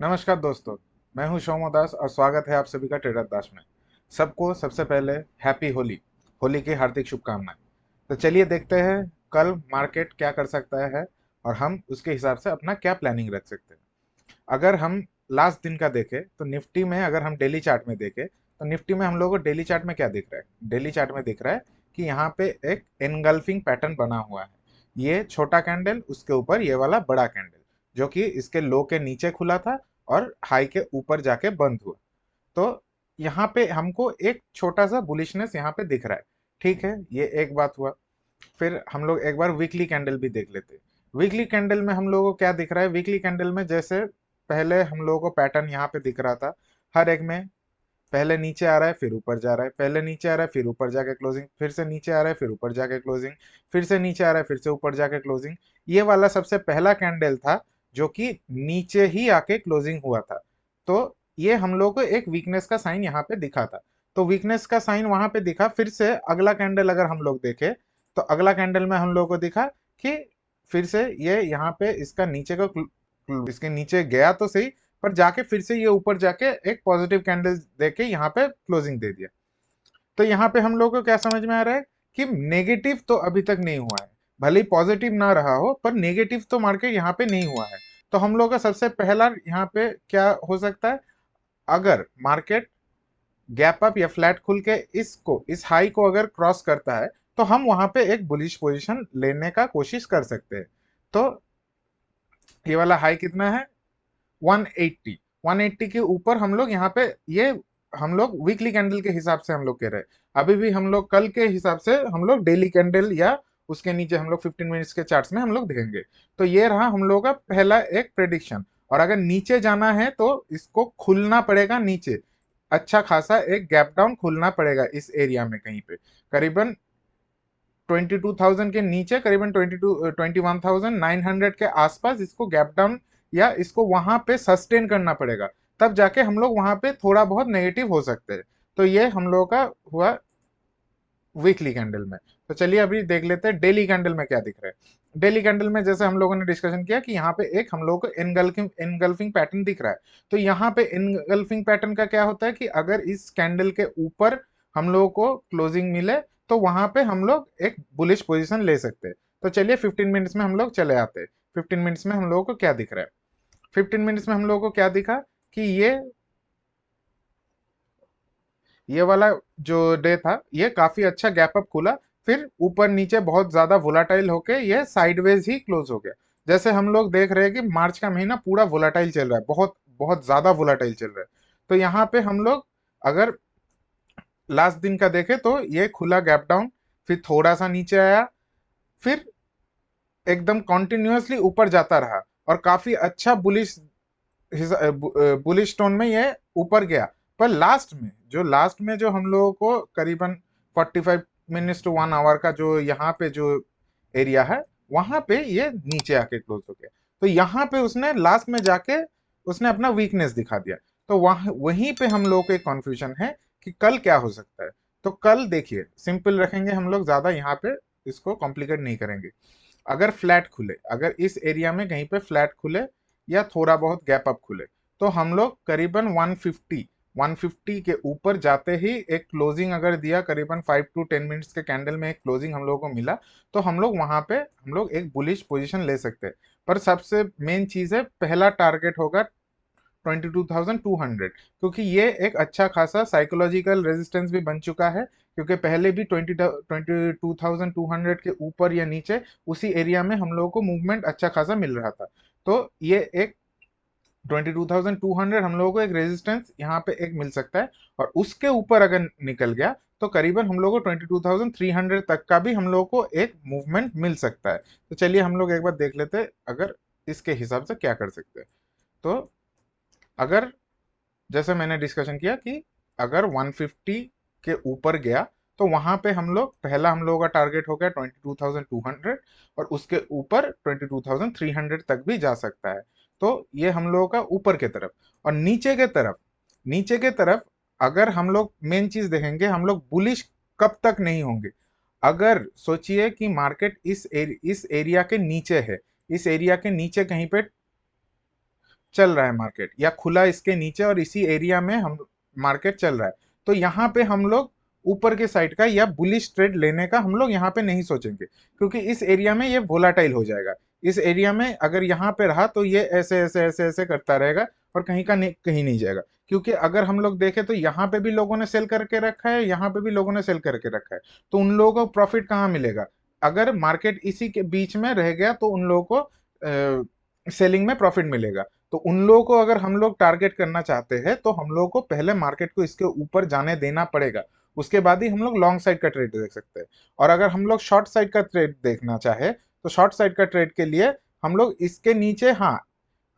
नमस्कार दोस्तों। मैं हूं शोमो दास और स्वागत है आप सभी का ट्रेडर दास में। सबको सबसे पहले हैप्पी होली, होली की हार्दिक शुभकामनाएं। तो चलिए देखते हैं कल मार्केट क्या कर सकता है और हम उसके हिसाब से अपना क्या प्लानिंग रख सकते हैं। अगर हम लास्ट दिन का देखें तो निफ्टी में, अगर हम डेली चार्ट में देखें तो निफ्टी में हम लोगों को डेली चार्ट में क्या दिख रहा है? डेली चार्ट में दिख रहा है कि यहाँ पे एक एनगल्फिंग पैटर्न बना हुआ है। ये छोटा कैंडल, उसके ऊपर ये वाला बड़ा कैंडल, जो कि इसके लो के नीचे खुला था और हाई के ऊपर जाके बंद हुआ। तो यहाँ पे हमको एक छोटा सा बुलिशनेस यहाँ पे दिख रहा है। ठीक है, ये एक बात हुआ। फिर हम लोग एक बार वीकली कैंडल भी देख लेते हैं। वीकली कैंडल में हम लोगों को क्या दिख रहा है? वीकली कैंडल में जैसे पहले हम लोगों को पैटर्न यहाँ पे दिख रहा था, हर एक में पहले नीचे आ रहा है फिर ऊपर जा रहा है, पहले नीचे आ रहा है फिर ऊपर जाके क्लोजिंग, फिर से नीचे आ रहा है फिर ऊपर जाके क्लोजिंग, फिर से नीचे आ रहा है फिर से ऊपर जाके क्लोजिंग। ये वाला सबसे पहला कैंडल था जो कि नीचे ही आके क्लोजिंग हुआ था। तो ये हम लोग को एक वीकनेस का साइन यहाँ पे दिखा था। तो वीकनेस का साइन वहां पे दिखा। फिर से अगला कैंडल अगर हम लोग देखें तो अगला कैंडल में हम लोग को दिखा कि फिर से ये यहाँ पे इसका नीचे को इसके नीचे गया तो सही, पर जाके फिर से ये ऊपर जाके एक पॉजिटिव कैंडल देके यहाँ पे क्लोजिंग दे दिया। तो यहाँ पे हम लोग को क्या समझ में आ रहा है कि नेगेटिव तो अभी तक नहीं हुआ है। भले ही पॉजिटिव ना रहा हो पर नेगेटिव तो मार्केट यहाँ पे नहीं हुआ है। तो हम लोग का सबसे पहला यहाँ पे क्या हो सकता है? अगर मार्केट गैप अप या फ्लैट खुल के इसको, इस हाई को अगर क्रॉस करता है तो हम वहां पे एक बुलिश पोजीशन लेने का कोशिश कर सकते हैं। तो ये वाला हाई कितना है? 180। 180 के ऊपर हम लोग यहाँ पे, ये हम लोग वीकली कैंडल के हिसाब से हम लोग कह रहे हैं। अभी भी हम लोग कल के हिसाब से हम लोग डेली कैंडल या उसके नीचे हम लोग 15 मिनट्स के चार्ट्स में हम लोग देखेंगे। तो ये रहा हम लोग का पहला एक प्रेडिक्शन। और अगर नीचे जाना है तो इसको खुलना पड़ेगा नीचे, अच्छा खासा एक गैप डाउन खुलना पड़ेगा इस एरिया में कहीं पे, करीबन 22,000 के नीचे, करीबन 21,900 के आसपास इसको गैप डाउन या इसको वहां पे सस्टेन करना पड़ेगा। तब जाके हम लोग वहां पे थोड़ा बहुत नेगेटिव हो सकते हैं। तो ये हम लोगों का हुआ वीकली कैंडल में। तो चलिए अभी देख लेते हैं डेली कैंडल में क्या दिख रहा है। डेली कैंडल में जैसे हम लोगों ने डिस्कशन किया कि यहाँ पे एक हम लोगों को एनगल्फिंग पैटर्न दिख रहा है। तो यहाँ पे एनगल्फिंग पैटर्न का क्या होता है कि अगर इस कैंडल के ऊपर हम लोगों को क्लोजिंग मिले तो वहां पे हम लोग एक बुलिश पोजीशन ले सकते हैं। तो चलिए 15 मिनट्स में हम लोग चले आते हैं। 15 मिनट्स में हम लोगों को क्या दिख रहा है? 15 मिनट्स में हम लोगों को क्या दिखा कि ये वाला जो डे था ये काफी अच्छा गैप अप खुला, फिर ऊपर नीचे बहुत ज्यादा वोलाटाइल होके ये साइडवेज ही क्लोज हो गया। जैसे हम लोग देख रहे हैं कि मार्च का महीना पूरा वोलाटाइल चल रहा है, बहुत बहुत ज्यादा वोलाटाइल चल रहा है। तो यहाँ पे हम लोग अगर लास्ट दिन का देखें तो ये खुला गैप डाउन, फिर थोड़ा सा नीचे आया, फिर एकदम कॉन्टिन्यूअसली ऊपर जाता रहा और काफी अच्छा बुलिश टोन में ये ऊपर गया। पर लास्ट में जो हम लोगों को करीबन 45 मिनट्स टू 1 आवर का जो यहाँ पे जो एरिया है, वहां पे ये नीचे आके क्लोज हो गया। तो यहाँ पे उसने लास्ट में जाके उसने अपना वीकनेस दिखा दिया। तो वहां वहीं पे हम लोगों को एक कॉन्फ्यूजन है कि कल क्या हो सकता है। तो कल देखिए, सिंपल रखेंगे हम लोग, ज्यादा यहाँ पे इसको कॉम्प्लिकेट नहीं करेंगे। अगर फ्लैट खुले, अगर इस एरिया में कहीं पे फ्लैट खुले या थोड़ा बहुत गैप अप खुले, तो हम लोग करीबन 150 के ऊपर जाते ही एक क्लोजिंग अगर दिया, करीबन 5 to 10 मिनट्स के कैंडल में एक क्लोजिंग हम लोगों को मिला, तो हम लोग वहां पे हम लोग एक बुलिश पोजीशन ले सकते हैं। पर सबसे मेन चीज है, पहला टारगेट होगा 22,200, क्योंकि ये एक अच्छा खासा साइकोलॉजिकल रेजिस्टेंस भी बन चुका है। क्योंकि पहले भी 22,200 के ऊपर या नीचे उसी एरिया में हम लोगों को मूवमेंट अच्छा खासा मिल रहा था। तो ये एक 22,200 हम लोगों को एक रेजिस्टेंस यहाँ पे एक मिल सकता है। और उसके ऊपर अगर निकल गया तो करीबन हम लोग को 22,300 तक का भी हम लोग को एक मूवमेंट मिल सकता है। तो चलिए हम लोग एक बार देख लेते हैं अगर इसके हिसाब से क्या कर सकते हैं। तो अगर, जैसे मैंने डिस्कशन किया कि अगर 150 के ऊपर गया तो वहां पे हम लोग, पहला हम लोगों का टारगेट हो गया 22,200 और उसके ऊपर 22,300 तक भी जा सकता है। तो ये हम लोगों का ऊपर के तरफ। और नीचे के तरफ अगर हम लोग मेन चीज देखेंगे, हम लोग बुलिश कब तक नहीं होंगे। अगर सोचिए कि मार्केट इस एरिया के नीचे है, इस एरिया के नीचे कहीं पे चल रहा है मार्केट, या खुला इसके नीचे और इसी एरिया में हम मार्केट चल रहा है, तो यहाँ पे हम लोग ऊपर के साइड का या बुलिश ट्रेड लेने का हम लोग यहाँ पे नहीं सोचेंगे, क्योंकि इस एरिया में ये वोलाटाइल हो जाएगा। इस एरिया में अगर यहाँ पे रहा तो ये ऐसे ऐसे ऐसे ऐसे करता रहेगा और कहीं का नहीं, कहीं नहीं जाएगा। क्योंकि अगर हम लोग देखें तो यहाँ पे भी लोगों ने सेल करके रखा है, यहाँ पे भी लोगों ने सेल करके रखा है, तो उन लोगों को प्रॉफिट कहाँ मिलेगा? अगर मार्केट इसी के बीच में रह गया तो उन लोगों को सेलिंग में प्रॉफिट मिलेगा। तो उन लोगों को अगर हम लोग टारगेट करना चाहते हैं तो हम लोगों को पहले मार्केट को इसके ऊपर जाने देना पड़ेगा, उसके बाद ही हम लोग लॉन्ग साइड का ट्रेड देख सकते हैं। और अगर हम लोग शॉर्ट साइड का ट्रेड देखना चाहे तो शॉर्ट साइड का ट्रेड के लिए हम लोग इसके नीचे, हाँ,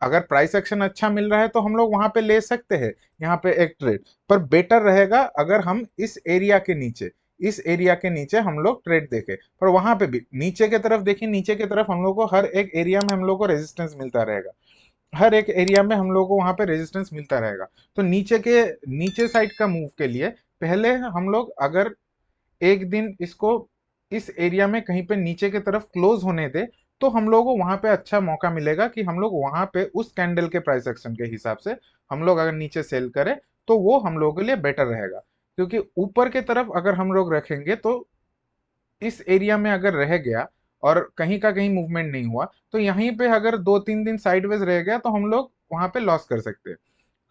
अगर प्राइस एक्शन अच्छा मिल रहा है तो हम लोग वहां पे ले सकते हैं यहाँ पे एक ट्रेड, पर बेटर रहेगा अगर हम इस एरिया के नीचे हम लोग ट्रेड देखें। पर वहां पे भी नीचे की तरफ देखिए, नीचे की तरफ हम लोग को हर एक एरिया में हम लोग को रेजिस्टेंस मिलता रहेगा, हर एक एरिया में हम लोग को वहां पे रेजिस्टेंस मिलता रहेगा। तो नीचे साइड का मूव के लिए पहले हम लोग अगर एक दिन इसको इस एरिया में कहीं पे नीचे की तरफ क्लोज होने दे, तो हम लोगों को वहां पे अच्छा मौका मिलेगा कि हम लोग वहां पे उस कैंडल के प्राइस एक्शन के हिसाब से हम लोग अगर नीचे सेल करें तो वो हम लोगों के लिए बेटर रहेगा। क्योंकि ऊपर की तरफ अगर हम लोग रखेंगे तो इस एरिया में अगर रह गया और कहीं का कहीं मूवमेंट नहीं हुआ, तो यहीं पे अगर 2-3 दिन साइडवेज रह गया तो हम लोग वहां पे लॉस कर सकते हैं।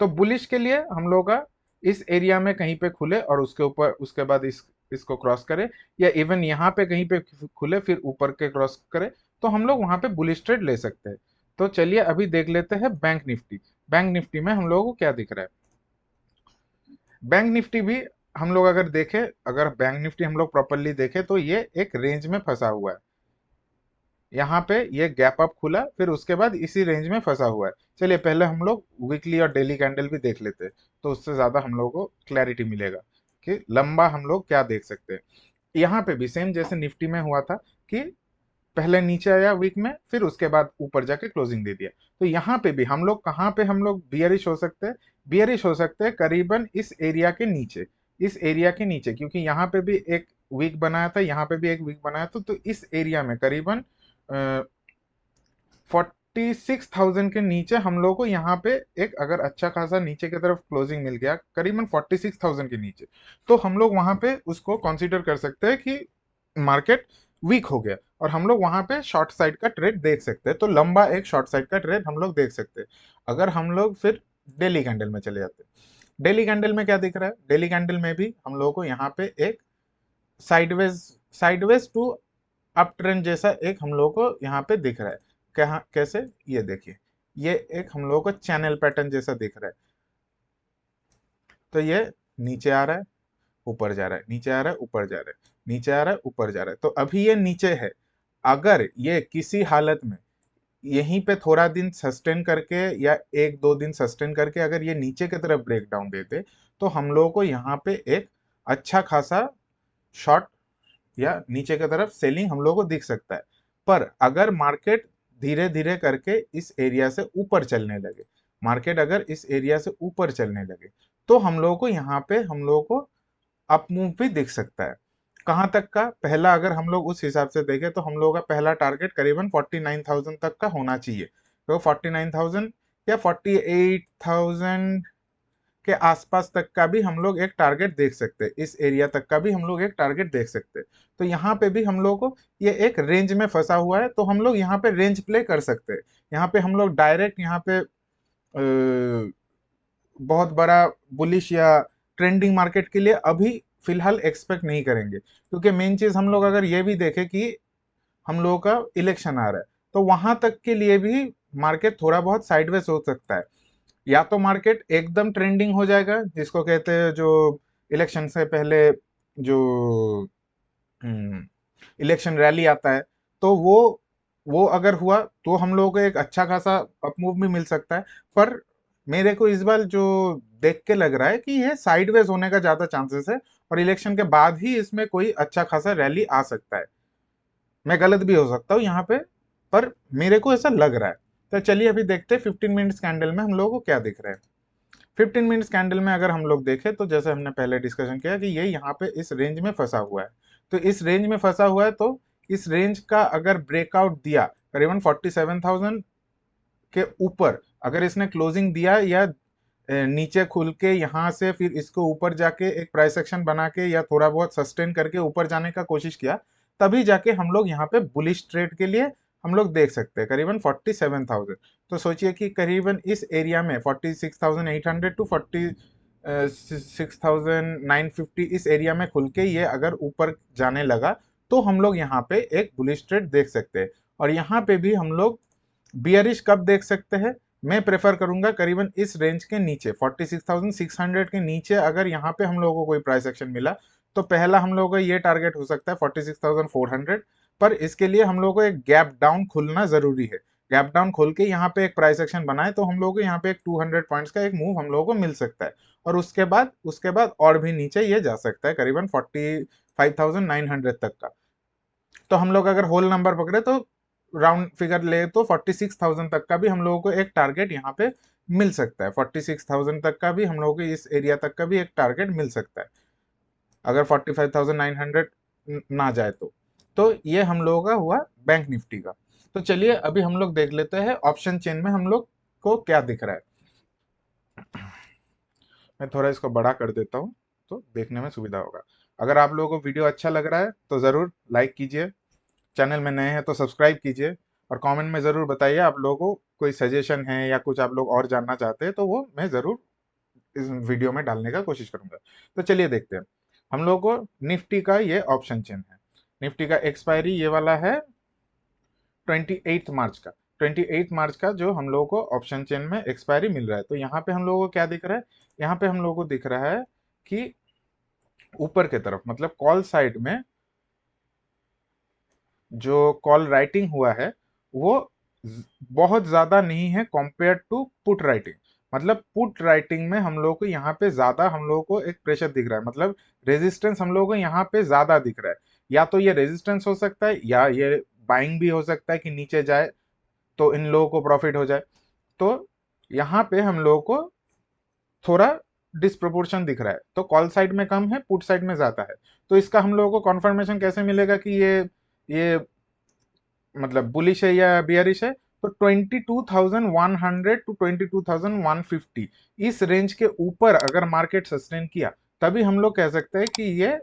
तो बुलिश के लिए हम लोग का इस एरिया में कहीं पे खुले और उसके ऊपर उसके बाद इसको क्रॉस करे, या इवन यहाँ पे कहीं पे खुले फिर ऊपर के क्रॉस करे, तो हम लोग वहां पे बुलिश ट्रेड ले सकते हैं। तो चलिए अभी देख लेते हैं बैंक निफ्टी। बैंक निफ्टी में हम लोगों को क्या दिख रहा है? बैंक निफ्टी भी हम लोग अगर देखें, अगर बैंक निफ्टी हम लोग प्रॉपरली देखें तो ये एक रेंज में फंसा हुआ है। यहाँ पे ये गैप अप खुला, फिर उसके बाद इसी रेंज में फंसा हुआ है। चलिए पहले हम लोग वीकली और डेली कैंडल भी देख लेते हैं, तो उससे ज्यादा हम लोगों को क्लैरिटी मिलेगा कि लंबा हम लोग क्या देख सकते हैं। यहाँ पे भी सेम जैसे निफ्टी में हुआ था कि पहले नीचे आया वीक में, फिर उसके बाद ऊपर जाके क्लोजिंग दे दिया। तो यहाँ पे भी हम लोग कहाँ पे हम लोग बियरिश हो सकते हैं? बियरिश हो सकते हैं करीबन इस एरिया के नीचे, इस एरिया के नीचे, क्योंकि यहाँ पे भी एक वीक बनाया था, यहाँ पे भी एक वीक बनाया था, तो इस एरिया में करीबन 46,000 के नीचे हम लोग को यहाँ पे एक अगर अच्छा खासा नीचे की तरफ क्लोजिंग मिल गया करीबन 46,000 के नीचे, तो हम लोग वहां पे उसको कंसीडर कर सकते हैं कि मार्केट वीक हो गया और हम लोग वहां पे शॉर्ट साइड का ट्रेड देख सकते हैं। तो लंबा एक शॉर्ट साइड का ट्रेड हम लोग देख सकते हैं। अगर हम लोग फिर डेली कैंडल में चले जाते हैं, डेली कैंडल में क्या दिख रहा है? डेली कैंडल में भी हम लोगों को यहाँ पे एक sideways sideways to up trend जैसा एक हम लोगों को यहाँ पे दिख रहा है। क्या कैसे? ये देखिए, ये एक हम लोगों को चैनल पैटर्न जैसा दिख रहा है। तो ये नीचे आ रहा है, ऊपर जा रहा है, नीचे आ रहा है, ऊपर जा रहा है, नीचे आ रहा है, ऊपर जा रहा है। तो अभी ये नीचे है। अगर ये किसी हालत में यहीं पे थोड़ा दिन सस्टेन करके या 1-2 दिन सस्टेन करके अगर ये नीचे की तरफ ब्रेक डाउन देते, तो हम लोगों को यहाँ पे एक अच्छा खासा शॉर्ट या नीचे की तरफ सेलिंग हम लोगों को दिख सकता है। पर अगर मार्केट धीरे धीरे करके इस एरिया से ऊपर चलने लगे, मार्केट अगर इस एरिया से ऊपर चलने लगे, तो हम लोगों को यहाँ पे हम लोगों को अप मूव भी दिख सकता है। कहाँ तक का? पहला अगर हम लोग उस हिसाब से देखें तो हम लोगों का पहला टारगेट करीबन 49,000 तक का होना चाहिए। तो 49,000 या 48,000 के आसपास तक का भी हम लोग एक टारगेट देख सकते हैं, इस एरिया तक का भी हम लोग एक टारगेट देख सकते हैं। तो यहाँ पे भी हम लोग को ये एक रेंज में फंसा हुआ है, तो हम लोग यहाँ पे रेंज प्ले कर सकते हैं। यहाँ पे हम लोग डायरेक्ट यहाँ पे बहुत बड़ा बुलिश या ट्रेंडिंग मार्केट के लिए अभी फिलहाल एक्सपेक्ट नहीं करेंगे, क्योंकि मेन चीज हम लोग अगर ये भी देखें कि हम लोगों का इलेक्शन आ रहा है, तो वहां तक के लिए भी मार्केट थोड़ा बहुत साइडवेज हो सकता है। या तो मार्केट एकदम ट्रेंडिंग हो जाएगा, जिसको कहते हैं जो इलेक्शन से पहले जो इलेक्शन रैली आता है, तो वो अगर हुआ तो हम लोगों को एक अच्छा खासा अपमूव भी मिल सकता है। पर मेरे को इस बार जो देख के लग रहा है कि ये साइडवेज होने का ज्यादा चांसेस है और इलेक्शन के बाद ही इसमें कोई अच्छा खासा रैली आ सकता है। मैं गलत भी हो सकता हूँ यहाँ पे, पर मेरे को ऐसा लग रहा है। तो चलिए अभी देखते हैं 15 मिनट्स कैंडल में हम लोगों को क्या दिख रहा है। 15 मिनट्स कैंडल में अगर हम लोग देखें तो जैसे हमने पहले डिस्कशन किया कि ये यहाँ पे इस रेंज में फंसा हुआ है। तो इस रेंज में फंसा हुआ है, तो इस रेंज का अगर ब्रेकआउट दिया करीबन 47,000 के ऊपर अगर इसने क्लोजिंग दिया या नीचे खुल के यहाँ से फिर इसको ऊपर जाके एक प्राइस एक्शन बना के या थोड़ा बहुत सस्टेन करके ऊपर जाने का कोशिश किया, तभी जाके हम लोग यहाँ पे बुलिश ट्रेड के लिए हम लोग देख सकते हैं करीबन 47,000। तो सोचिए कि करीबन इस एरिया में 46,800 टू 46,950 इस एरिया में खुल के ये अगर ऊपर जाने लगा तो हम लोग यहाँ पे एक बुलिश ट्रेड देख सकते हैं। और यहाँ पे भी हम लोग बियरिश कब देख सकते हैं? मैं प्रेफर करूंगा करीबन इस रेंज के नीचे 46,600 के नीचे अगर यहाँ पे हम लोगों को कोई प्राइस एक्शन मिला तो पहला हम लोगों का ये टारगेट हो सकता है 46,400। पर इसके लिए हम लोगों को एक गैप डाउन खुलना जरूरी है। गैप डाउन खोल के यहाँ पे एक प्राइस एक्शन बनाए तो हम लोगों को यहाँ पे एक 200 पॉइंट्स का एक मूव हम लोगों को मिल सकता है। और उसके बाद और भी नीचे ये जा सकता है करीबन 45,900 तक का। तो हम लोग अगर होल नंबर पकड़े तो राउंड फिगर ले तो 46,000 तक का भी हम लोगों को एक टारगेट यहाँ पे मिल सकता है। 46,000 तक का भी हम लोगों को इस एरिया तक का भी एक टारगेट मिल सकता है अगर 45,900 ना जाए तो ये हम लोगों का हुआ बैंक निफ्टी का। तो चलिए अभी हम लोग देख लेते हैं ऑप्शन चेन में हम लोग को क्या दिख रहा है। मैं थोड़ा इसको बड़ा कर देता हूँ तो देखने में सुविधा होगा। अगर आप लोगों को वीडियो अच्छा लग रहा है तो ज़रूर लाइक कीजिए, चैनल में नए हैं तो सब्सक्राइब कीजिए, और कमेंट में ज़रूर बताइए आप लोगों को कोई सजेशन है या कुछ आप लोग और जानना चाहते हैं तो वो मैं ज़रूर इस वीडियो में डालने का कोशिश करूंगा। तो चलिए देखते हैं। हम लोगों को निफ्टी का ये ऑप्शन चेन है। निफ्टी का एक्सपायरी ये वाला है 28 मार्च का। 28 मार्च का जो हम लोगों को ऑप्शन चेन में एक्सपायरी मिल रहा है। तो यहाँ पे हम लोगों को क्या दिख रहा है? यहाँ पे हम लोगों को दिख रहा है कि ऊपर के तरफ मतलब कॉल साइड में जो कॉल राइटिंग हुआ है वो बहुत ज्यादा नहीं है कंपेयर टू पुट राइटिंग। मतलब पुट राइटिंग में हम लोग को यहाँ पे ज्यादा हम लोगों को एक प्रेशर दिख रहा है, मतलब रेजिस्टेंस हम लोगों को यहाँ पे ज्यादा दिख रहा है। या तो ये रेजिस्टेंस हो सकता है या ये बाइंग भी हो सकता है कि नीचे जाए तो इन लोगों को प्रॉफिट हो जाए। तो यहाँ पे हम लोगों को थोड़ा डिस्प्रोपोर्शन दिख रहा है, तो कॉल साइड में कम है, पुट साइड में ज्यादा है। तो इसका हम लोगों को कॉन्फर्मेशन कैसे मिलेगा कि ये मतलब बुलिश है या बियरिश है? तो 22,100 टू 22,150 इस रेंज के ऊपर अगर मार्केट सस्टेन किया तभी हम लोग कह सकते हैं कि ये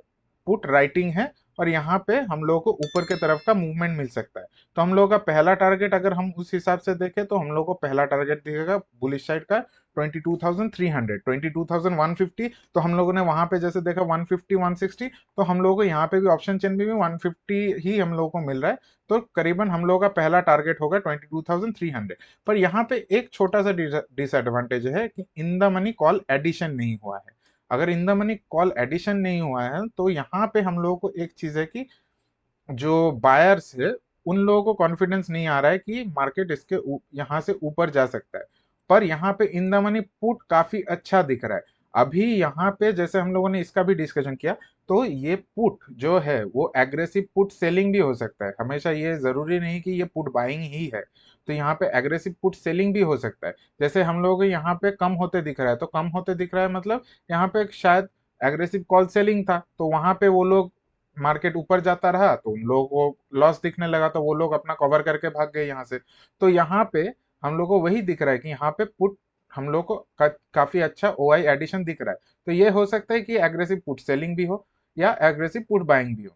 पुट राइटिंग है और यहाँ पे हम लोगों को ऊपर के तरफ का मूवमेंट मिल सकता है। तो हम लोगों का पहला टारगेट अगर हम उस हिसाब से देखें तो हम लोग को पहला टारगेट दिखेगा बुलिश साइड का 22,300 22,150। तो हम लोगों ने वहां पे जैसे देखा 150 160, तो हम लोगों को यहाँ पे भी ऑप्शन चेन में भी 150 ही हम लोगों को मिल रहा है। तो करीबन हम लोगों का पहला टारगेट होगा 22,300। पर यहाँ पे एक छोटा सा डिसएडवांटेज है कि in the money call addition नहीं हुआ है। अगर in the money call addition नहीं हुआ है तो यहाँ पे हम लोगों को एक चीज है कि जो बायर्स है उन लोगों को कॉन्फिडेंस नहीं आ रहा है कि मार्केट इसके यहाँ से ऊपर जा सकता है। पर यहाँ पे इन द मनी पुट काफी अच्छा दिख रहा है। अभी यहाँ पे जैसे हम लोगों ने इसका भी डिस्कशन किया, तो ये पुट जो है वो एग्रेसिव पुट सेलिंग भी हो सकता है। हमेशा ये जरूरी नहीं कि ये पुट बाइंग ही है। तो यहाँ पे एग्रेसिव पुट सेलिंग भी हो सकता है। जैसे हम लोगों को यहाँ पे कम होते दिख रहा है, तो कम होते दिख रहा है मतलब यहाँ पे शायद एग्रेसिव कॉल सेलिंग था, तो वहां पे वो लोग मार्केट ऊपर जाता रहा तो उन लोगों को लॉस दिखने लगा तो वो लोग अपना कवर करके भाग गए यहाँ से। तो यहाँ पे हम लोग को वही दिख रहा है कि यहाँ पे पुट हम लोग को काफी अच्छा ओआई एडिशन दिख रहा है। तो ये हो सकता है कि एग्रेसिव पुट सेलिंग भी हो या एग्रेसिव पुट बाइंग भी हो।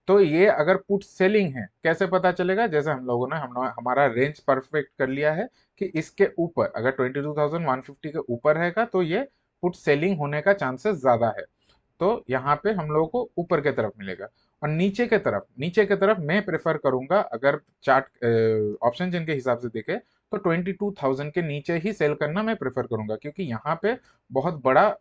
तो ये अगर पुट सेलिंग है कैसे पता चलेगा? जैसे हम लोगों ने हमारा रेंज परफेक्ट कर लिया है कि इसके ऊपर अगर 22,150 के ऊपर रहेगा तो ये पुट सेलिंग होने का चांसेस ज्यादा है। तो यहाँ पे हम लोगों को ऊपर के तरफ मिलेगा। और नीचे के तरफ मैं प्रेफर करूंगा अगर चार्ट ऑप्शन जिन के हिसाब से देखे तो 22,000 के नीचे ही सेल करना मैं प्रेफर करूंगा, क्योंकि यहाँ पे बहुत बड़ा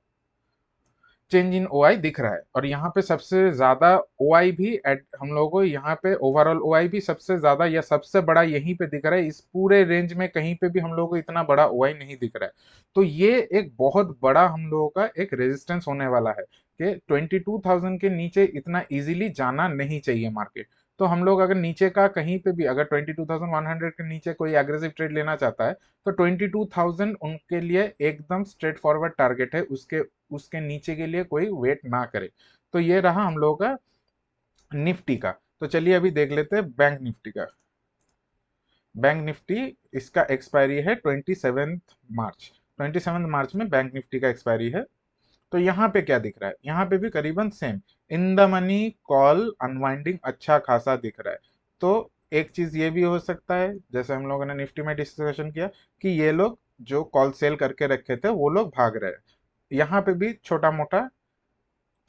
चेंज इन ओआई दिख रहा है। और यहाँ पे सबसे ज्यादा ओआई भी हम लोगों को यहाँ पे ओवरऑल ओआई भी सबसे ज्यादा या सबसे बड़ा यहीं पे दिख रहा है। इस पूरे रेंज में कहीं पे भी हम लोगों को इतना बड़ा ओआई नहीं दिख रहा है। तो ये एक बहुत बड़ा हम लोगों का एक रेजिस्टेंस होने वाला है कि 22,000 के नीचे इतना इजीली जाना नहीं चाहिए मार्केट। तो हम लोग अगर नीचे का कहीं पे भी अगर 22,100 के नीचे कोई एग्रेसिव ट्रेड लेना चाहता है तो 22,000 उनके लिए एकदम स्ट्रेट फॉरवर्ड टारगेट है। उसके उसके नीचे के लिए कोई वेट ना करे। तो ये रहा हम लोगों का निफ्टी का। तो चलिए अभी देख लेते हैं बैंक निफ्टी का। बैंक निफ्टी, इसका एक्सपायरी है 27 मार्च। 27 मार्च में बैंक निफ्टी का एक्सपायरी है। तो यहाँ पे क्या दिख रहा है, यहाँ पे भी करीबन same, in the money call unwinding अच्छा खासा दिख रहा है। तो एक चीज ये भी हो सकता है, जैसे हम लोगों ने निफ्टी में डिस्कशन किया, कि ये लोग जो कॉल सेल करके रखे थे वो लोग भाग रहे हैं। यहाँ पे भी छोटा मोटा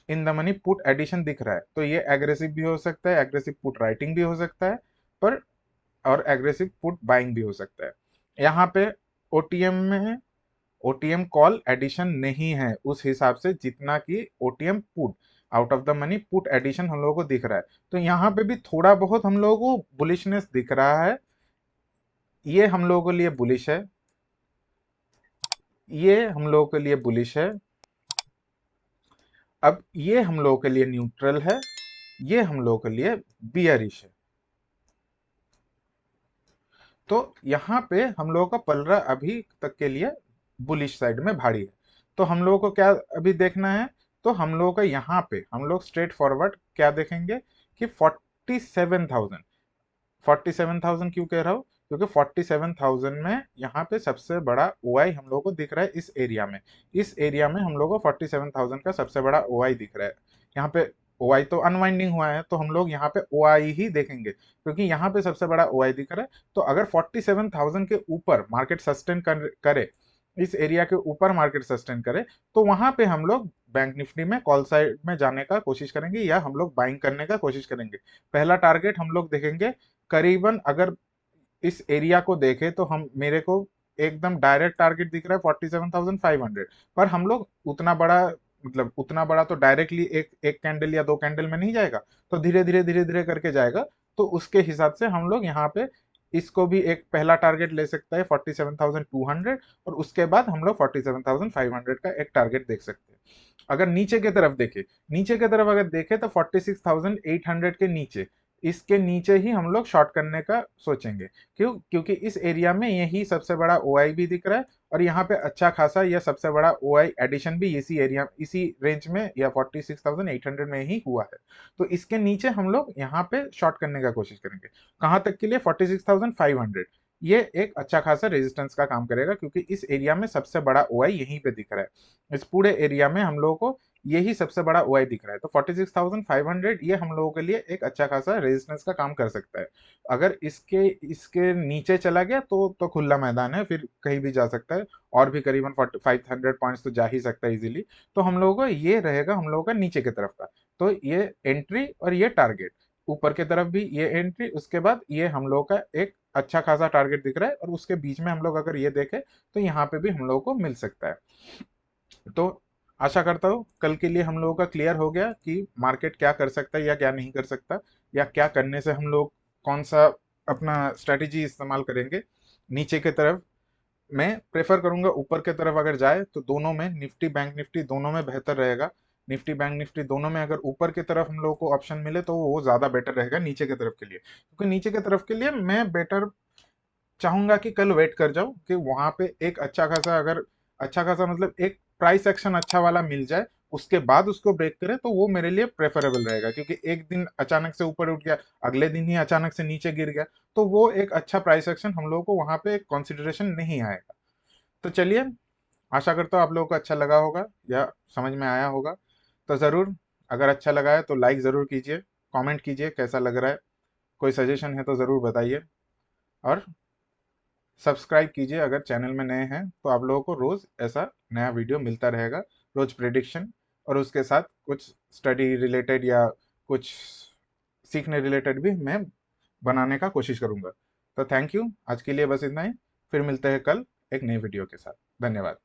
in the money put addition दिख रहा है। तो ये एग्रेसिव भी हो सकता है, एग्रेसिव पुट राइटिंग भी हो सकता है, पर और एग्रेसिव पुट बाइंग भी हो सकता है। यहाँ पे ओटीएम में ओटीएम कॉल एडिशन नहीं है उस हिसाब से जितना कि OTM put, out of the money put addition हम लोगों को दिख रहा है। तो यहाँ पे भी थोड़ा बहुत हम लोगों को बुलिशनेस दिख रहा है। ये हम लोगों के लिए बुलिश है, ये हम लोगों के लिए बुलिश है। अब ये हम लोगों के लिए न्यूट्रल है, ये हम लोगों के लिए बियरिश है। तो यहाँ पे हम लोगों का पलड़ा अभी तक के लिए बुलिश साइड में भारी है। तो हम लोगों को क्या अभी देखना है, तो हम लोगों का यहाँ पे हम लोग स्ट्रेट फॉरवर्ड क्या देखेंगे कि 47,000। 47,000 क्यों कह रहा हूँ, क्योंकि 47,000 में यहाँ पे सबसे बड़ा ओआई हम लोगों को दिख रहा है इस एरिया में। इस एरिया में हम लोगों को 47,000 का सबसे बड़ा ओआई दिख रहा है। यहाँ पे ओआई तो अनवाइंडिंग हुआ है, तो हम लोग यहाँ पे ओआई ही देखेंगे, क्योंकि यहाँ पे सबसे बड़ा ओआई दिख रहा है। तो अगर 47,000 के ऊपर मार्केट सस्टेन करे, इस एरिया के ऊपर मार्केट सस्टेन करे, तो वहां पे हम लोग बैंक निफ्टी में कॉल साइड में जाने का कोशिश करेंगे या हम लोग बाइंग करने का कोशिश करेंगे। पहला टारगेट हम लोग देखेंगे करीबन, अगर इस एरिया को देखें तो हम मेरे को एकदम डायरेक्ट टारगेट दिख रहा है 47,500। पर हम लोग उतना बड़ा, मतलब उतना बड़ा तो डायरेक्टली एक एक कैंडल या दो कैंडल में नहीं जाएगा, तो धीरे धीरे करके जाएगा। तो उसके हिसाब से हम लोग यहाँ पे इसको भी एक पहला टारगेट ले सकता है 47,200, और उसके बाद हम लोग 47,500 का एक टारगेट देख सकते हैं। अगर नीचे की तरफ देखें, नीचे की तरफ अगर देखें तो 46,800 के नीचे, इसके नीचे ही हम लोग शॉर्ट करने का सोचेंगे। क्यों, क्योंकि इस एरिया में यही सबसे बड़ा ओआई भी दिख रहा है, और यहाँ पे अच्छा खासा यह सबसे बड़ा ओआई एडिशन भी इसी एरिया, इसी रेंज में या 46,800 में ही हुआ है। तो इसके नीचे हम लोग यहाँ पे शॉर्ट करने का कोशिश करेंगे। कहाँ तक के लिए, 46,500। ये एक अच्छा खासा रेजिस्टेंस का काम करेगा, क्योंकि इस एरिया में सबसे बड़ा ओआई यहीं पे दिख रहा है। इस पूरे एरिया में हम लोगों को यही सबसे बड़ा ओआई दिख रहा है। तो 46,500 ये हम लोगों के लिए एक अच्छा खासा रेजिस्टेंस का काम कर सकता है। अगर इसके इसके नीचे चला गया तो खुला मैदान है, फिर कहीं भी जा सकता है, और भी करीबन 500 पॉइंट्स तो जा ही सकता है इजीली। तो हम लोगों को ये रहेगा हम लोगों का नीचे की तरफ का। तो ये एंट्री और ये टारगेट, ऊपर की तरफ भी ये एंट्री, उसके बाद ये हम लोगों का एक अच्छा खासा टारगेट दिख रहा है, और उसके बीच में हम लोग अगर ये देखें तो यहाँ पे भी हम लोगों को मिल सकता है। तो आशा करता हूँ कल के लिए हम लोगों का क्लियर हो गया कि मार्केट क्या कर सकता है या क्या नहीं कर सकता, या क्या करने से हम लोग कौन सा अपना स्ट्रेटेजी इस्तेमाल करेंगे। नीचे की तरफ मैं प्रेफर करूंगा, ऊपर की तरफ अगर जाए तो दोनों में, निफ्टी बैंक निफ्टी दोनों में बेहतर रहेगा। निफ्टी बैंक निफ्टी दोनों में अगर ऊपर की तरफ हम लोग को ऑप्शन मिले तो वो ज्यादा बेटर रहेगा नीचे की तरफ के लिए, क्योंकि नीचे की तरफ के लिए मैं बेटर चाहूंगा कि कल वेट कर जाऊं कि वहां पे एक अच्छा खासा, अगर अच्छा खासा मतलब एक प्राइस एक्शन अच्छा वाला मिल जाए, उसके बाद उसको ब्रेक करे, तो वो मेरे लिए प्रेफरेबल रहेगा। क्योंकि एक दिन अचानक से ऊपर उठ गया, अगले दिन ही अचानक से नीचे गिर गया, तो वो एक अच्छा प्राइस एक्शन हम लोगों को वहां पे एक कंसिडरेशन नहीं आएगा। तो चलिए, आशा करता हूँ आप लोगों को अच्छा लगा होगा या समझ में आया होगा। तो ज़रूर, अगर अच्छा लगा है तो लाइक ज़रूर कीजिए, कमेंट कीजिए कैसा लग रहा है, कोई सजेशन है तो ज़रूर बताइए, और सब्सक्राइब कीजिए अगर चैनल में नए हैं। तो आप लोगों को रोज़ ऐसा नया वीडियो मिलता रहेगा, रोज़ प्रिडिक्शन, और उसके साथ कुछ स्टडी रिलेटेड या कुछ सीखने रिलेटेड भी मैं बनाने का कोशिश करूँगा। तो थैंक यू, आज के लिए बस इतना ही। फिर मिलते हैं कल एक नई वीडियो के साथ। धन्यवाद।